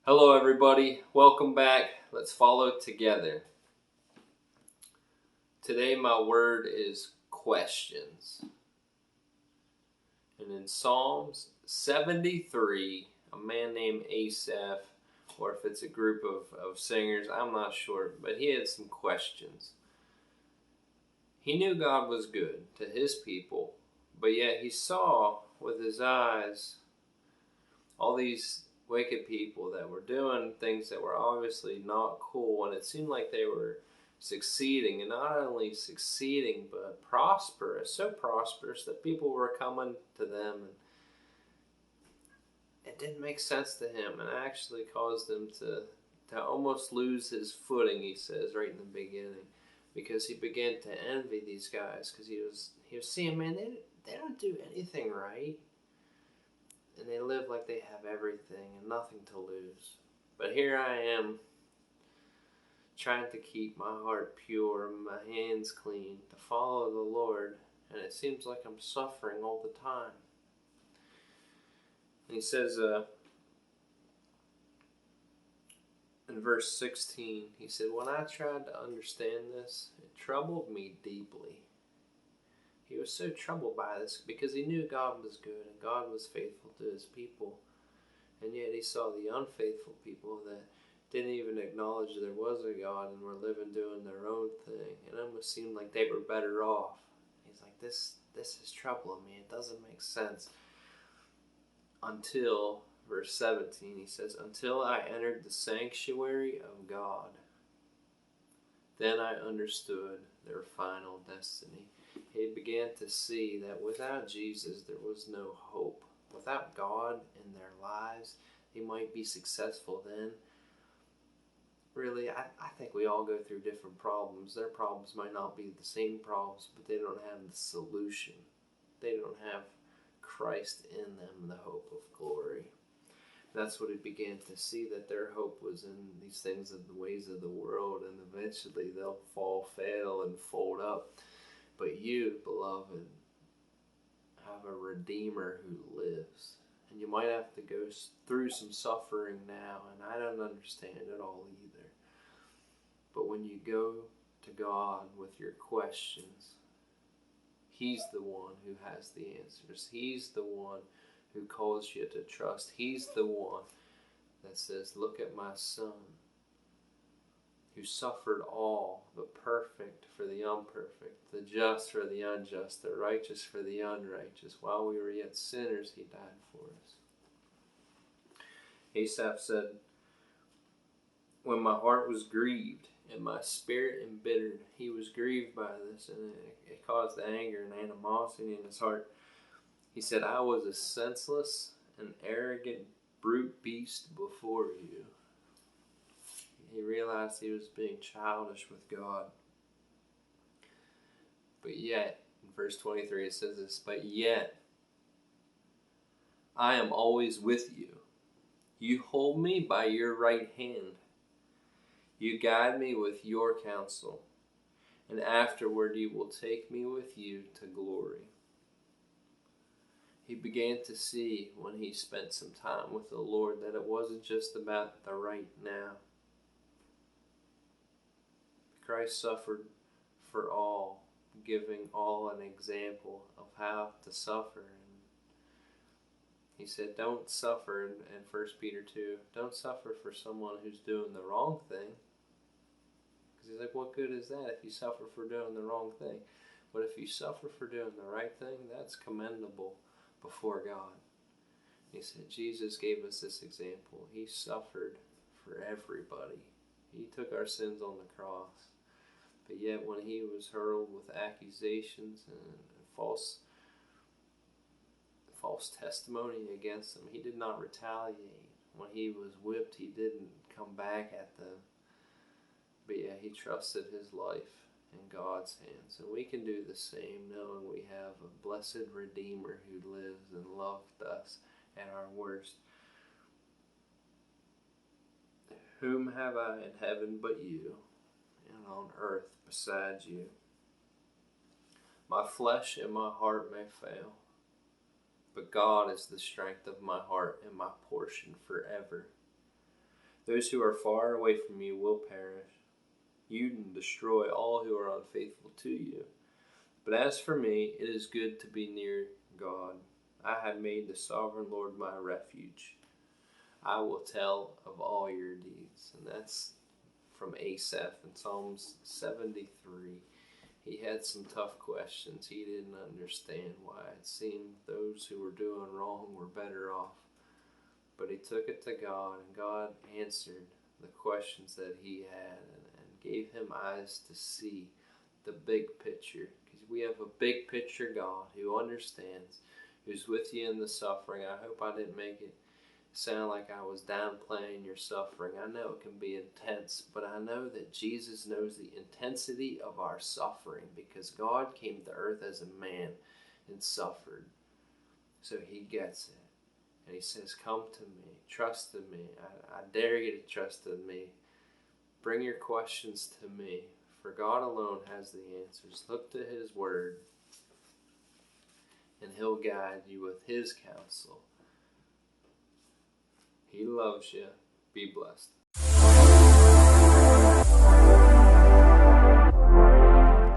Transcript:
Hello everybody, welcome back. Let's follow together. Today my word is questions. And in Psalms 73, a man named Asaph, or if it's a group of singers, I'm not sure, but he had some questions. He knew God was good to his people, but yet he saw with his eyes all these wicked people that were doing things that were obviously not cool, and it seemed like they were succeeding, and not only succeeding but prosperous, so prosperous that people were coming to them, and it didn't make sense to him, and actually caused him to almost lose his footing, he says right in the beginning, because he began to envy these guys, because he was seeing, man, they don't do anything right, and they live like they have everything and nothing to lose. But here I am, trying to keep my heart pure and my hands clean, to follow the Lord, and it seems like I'm suffering all the time. And he says in verse 16, he said, when I tried to understand this, it troubled me deeply. He was so troubled by this because he knew God was good and God was faithful to his people. And yet he saw the unfaithful people that didn't even acknowledge there was a God and were living doing their own thing. It almost seemed like they were better off. He's like, this is troubling me. It doesn't make sense. Until verse 17, he says, until I entered the sanctuary of God, then I understood their final destiny. He began to see that without Jesus, there was no hope. Without God in their lives, they might be successful then. Really, I think we all go through different problems. Their problems might not be the same problems, but they don't have the solution. They don't have Christ in them, the hope of glory. That's what he began to see, that their hope was in these things of the ways of the world, and eventually they'll fall, fail, and fold up. But you, beloved, have a Redeemer who lives. And you might have to go through some suffering now, and I don't understand it all either. But when you go to God with your questions, He's the one who has the answers. He's the one who calls you to trust. He's the one that says, look at my son, who suffered all, the perfect for the imperfect, the just for the unjust, the righteous for the unrighteous. While we were yet sinners, he died for us. Asaph said, when my heart was grieved and my spirit embittered, he was grieved by this, and it caused anger and animosity in his heart. He said, I was a senseless and arrogant brute beast before you. He realized he was being childish with God. But yet, in verse 23 it says this, but yet I am always with you. You hold me by your right hand. You guide me with your counsel, and afterward you will take me with you to glory. He began to see when he spent some time with the Lord that it wasn't just about the right now. Christ suffered for all, giving all an example of how to suffer. And he said, don't suffer, in 1 Peter 2, don't suffer for someone who's doing the wrong thing. Because he's like, what good is that if you suffer for doing the wrong thing? But if you suffer for doing the right thing, that's commendable before God. He said, Jesus gave us this example. He suffered for everybody. He took our sins on the cross. But yet when he was hurled with accusations and false testimony against him, he did not retaliate. When he was whipped, he didn't come back at them. But yeah, he trusted his life in God's hands. And we can do the same, knowing we have a blessed Redeemer who lives and loved us at our worst. Whom have I in heaven but you, and on earth beside you? My flesh and my heart may fail, but God is the strength of my heart and my portion forever. Those who are far away from you will perish. You destroy all who are unfaithful to you. But as for me, it is good to be near God. I have made the sovereign Lord my refuge. I will tell of all your deeds. And that's from Asaph in Psalms 73. He had some tough questions. He didn't understand why it seemed those who were doing wrong were better off. But he took it to God, and God answered the questions that he had and gave him eyes to see the big picture. Because we have a big picture God who understands, who's with you in the suffering. I hope I didn't make it sound like I was downplaying your suffering. I know it can be intense, but I know that Jesus knows the intensity of our suffering because God came to earth as a man and suffered. So he gets it. And he says, come to me, trust in me. I dare you to trust in me. Bring your questions to me, for God alone has the answers. Look to his word, and he'll guide you with his counsel. He loves you. Be blessed.